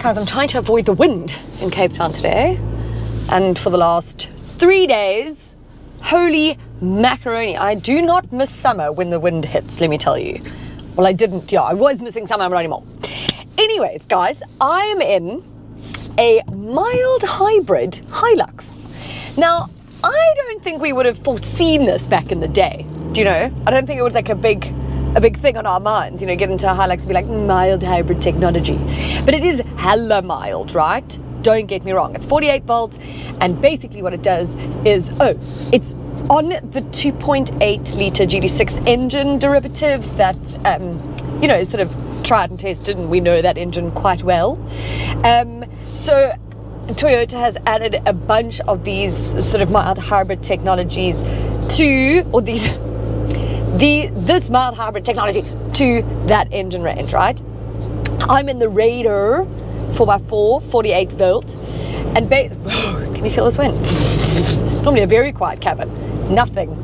Guys, I'm trying to avoid the wind in Cape Town today. And for the last 3 days, holy macaroni, I do not miss summer when the wind hits, let me tell you. Well, I didn't, yeah, I was missing summer, not anymore. Anyways, guys, I am in a mild hybrid Hilux. Now, I don't think we would have foreseen this back in the day. Do you know? I don't think it was like a big thing on our minds, you know, get into a Hilux and be like, mild hybrid technology. But it is hella mild, right? Don't get me wrong. It's 48 volts, and basically what it does is, it's on the 2.8 litre GD6 engine derivatives that, you know, sort of tried and tested, and we know that engine quite well. So Toyota has added a bunch of these sort of mild hybrid technologies to, or this mild hybrid technology to that engine range, right? I'm in the Raider 4x4 48 volt, and can you feel this wind? Normally a very quiet cabin. Nothing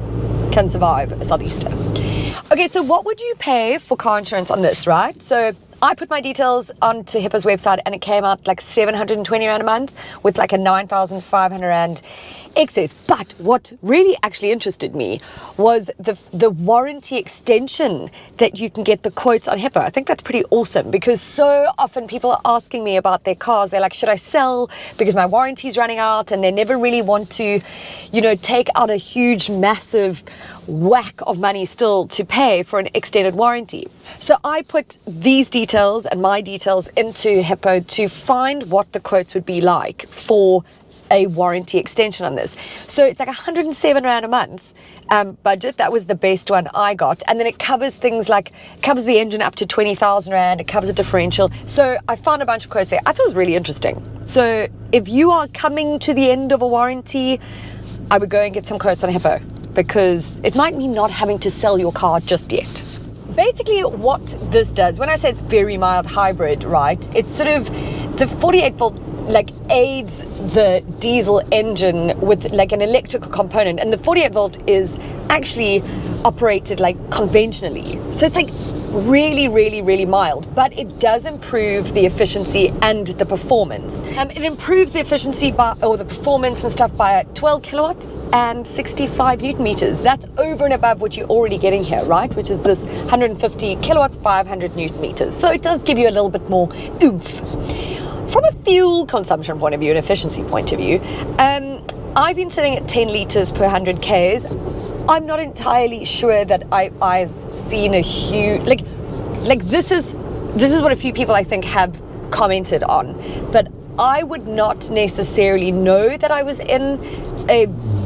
can survive a southeaster. Okay, so what would you pay for car insurance on this, right? So I put my details onto Hippo's website, and it came out like 720 Rand a month with like a 9,500 Rand excess. But what really actually interested me was the warranty extension that you can get the quotes on Hippo. I think that's pretty awesome, because so often people are asking me about their cars. They're like, should I sell because my warranty's running out? And they never really want to, you know, take out a huge, massive whack of money still to pay for an extended warranty. So I put these details and my details into Hippo to find what the quotes would be like for a warranty extension on this. So it's like 107 Rand a month budget. That was the best one I got. And then it covers things like, covers the engine up to 20,000 Rand. It covers a differential. So I found a bunch of quotes there. I thought it was really interesting. So if you are coming to the end of a warranty, I would go and get some quotes on Hippo, because it might mean not having to sell your car just yet. Basically what this does, when I say it's very mild hybrid, right, it's sort of the 48 volt like aids the diesel engine with like an electrical component, and the 48 volt is actually operated like conventionally. So it's like really mild, but it does improve the efficiency and the performance. It improves the efficiency or the performance and stuff by 12 kilowatts and 65 newton meters. That's over and above what you're already getting here, right? Which is this 150 kilowatts, 500 newton meters. So it does give you a little bit more oomph. From a fuel consumption point of view and efficiency point of view, I've been sitting at 10 litres per 100 Ks. I'm not entirely sure that I've seen a huge, like this is what a few people I think have commented on, but I would not necessarily know that I was in a,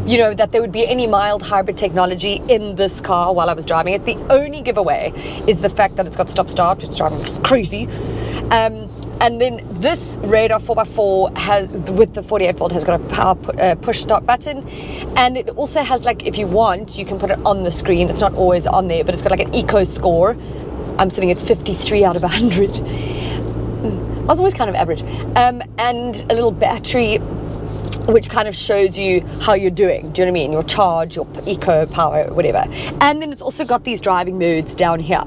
you know, that there would be any mild hybrid technology in this car while I was driving it. The only giveaway is the fact that it's got stop-start, which is driving crazy. And then this Radar 4x4 has, with the 48 volt, has got a power push start button, and it also has, like, if you want, you can put it on the screen. It's not always on there, but it's got like an eco score. I'm sitting at 53 out of 100. I was always kind of average. And a little battery which kind of shows you how you're doing. Do you know what I mean? Your charge, your eco power, whatever. And then it's also got these driving modes down here.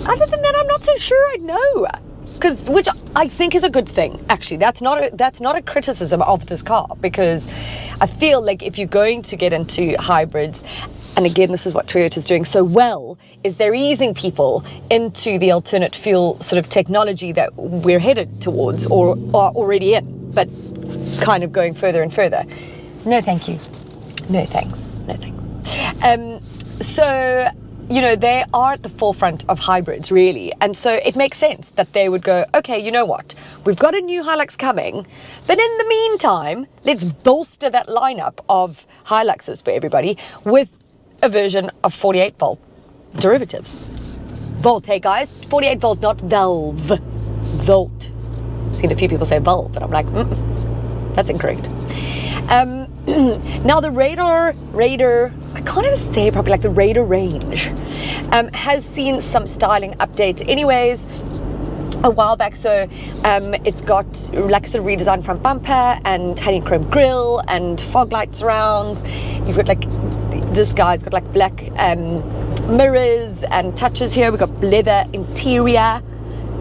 Other than that, I'm not so sure I know, which I think is a good thing. Actually, that's not a criticism of this car, because I feel like if you're going to get into hybrids, and again, this is what Toyota's doing so well, is they're easing people into the alternate fuel sort of technology that we're headed towards or are already in, but kind of going further and further. No, thank you. No, thanks. No, thanks. So, you know, they are at the forefront of hybrids, really. And so it makes sense that they would go, okay, you know what? We've got a new Hilux coming, but in the meantime, let's bolster that lineup of Hiluxes for everybody with a version of 48 volt derivatives. Volt, hey guys, 48 volt, not valve. Volt. I've seen a few people say valve, but I'm like, that's incorrect. Now the Raider, I can't even say it properly, like the Raider range, has seen some styling updates anyways a while back. So it's got like sort of redesigned front bumper and honeycomb grille and fog light surrounds. You've got like, this guy's got like black mirrors and touches here. We've got leather interior.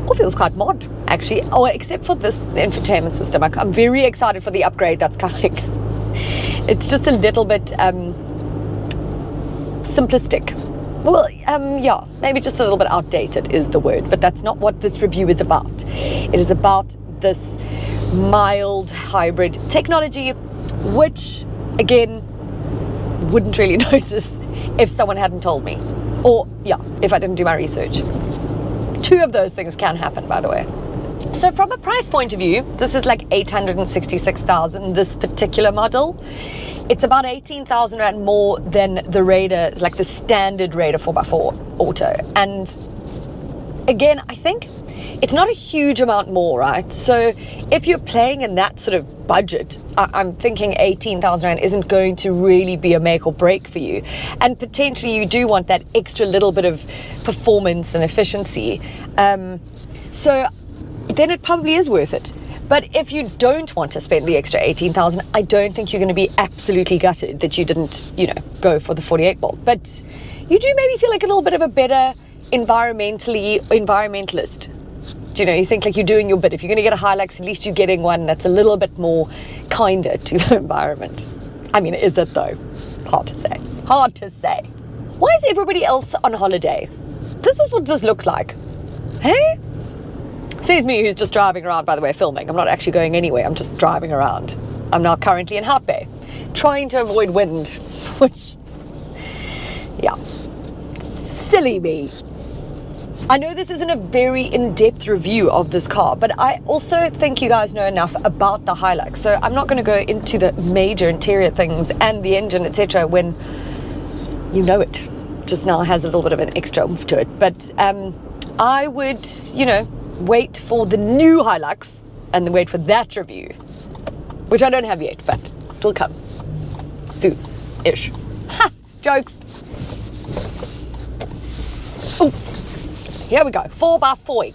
Or feels quite mod, actually. Oh, except for this infotainment system. I'm very excited for the upgrade that's coming. It's just a little bit simplistic. Well, yeah, maybe just a little bit outdated is the word, but that's not what this review is about. It is about this mild hybrid technology, which, again, wouldn't really notice if someone hadn't told me. Or, yeah, if I didn't do my research. Two of those things can happen, by the way. So from a price point of view, this is like 866,000, this particular model. It's about 18,000 Rand more than the Raider, like the standard Raider 4x4 Auto. And again, I think it's not a huge amount more, right? So if you're playing in that sort of budget, I'm thinking 18,000 Rand isn't going to really be a make or break for you. And potentially you do want that extra little bit of performance and efficiency. So then it probably is worth it. But if you don't want to spend the extra 18,000, I don't think you're going to be absolutely gutted that you didn't, go for the 48 volt. But you do maybe feel like a little bit of a better environmentalist. You think like you're doing your bit. If you're going to get a Hilux, at least you're getting one that's a little bit more kinder to the environment. I mean, is it though? Hard to say. Hard to say. Why is everybody else on holiday? This is what this looks like. Hey? Says me, who's just driving around, by the way, filming. I'm not actually going anywhere. I'm just driving around. I'm now currently in Hout Bay, trying to avoid wind, which, yeah, silly me. I know this isn't a very in-depth review of this car, but I also think you guys know enough about the Hilux, so I'm not going to go into the major interior things and the engine, etc., when you know it. Just now has a little bit of an extra oomph to it. But I would, wait for the new Hilux and then wait for that review, which I don't have yet, but it will come soon-ish. Ha! Jokes. Oof. Here we go, 4x4.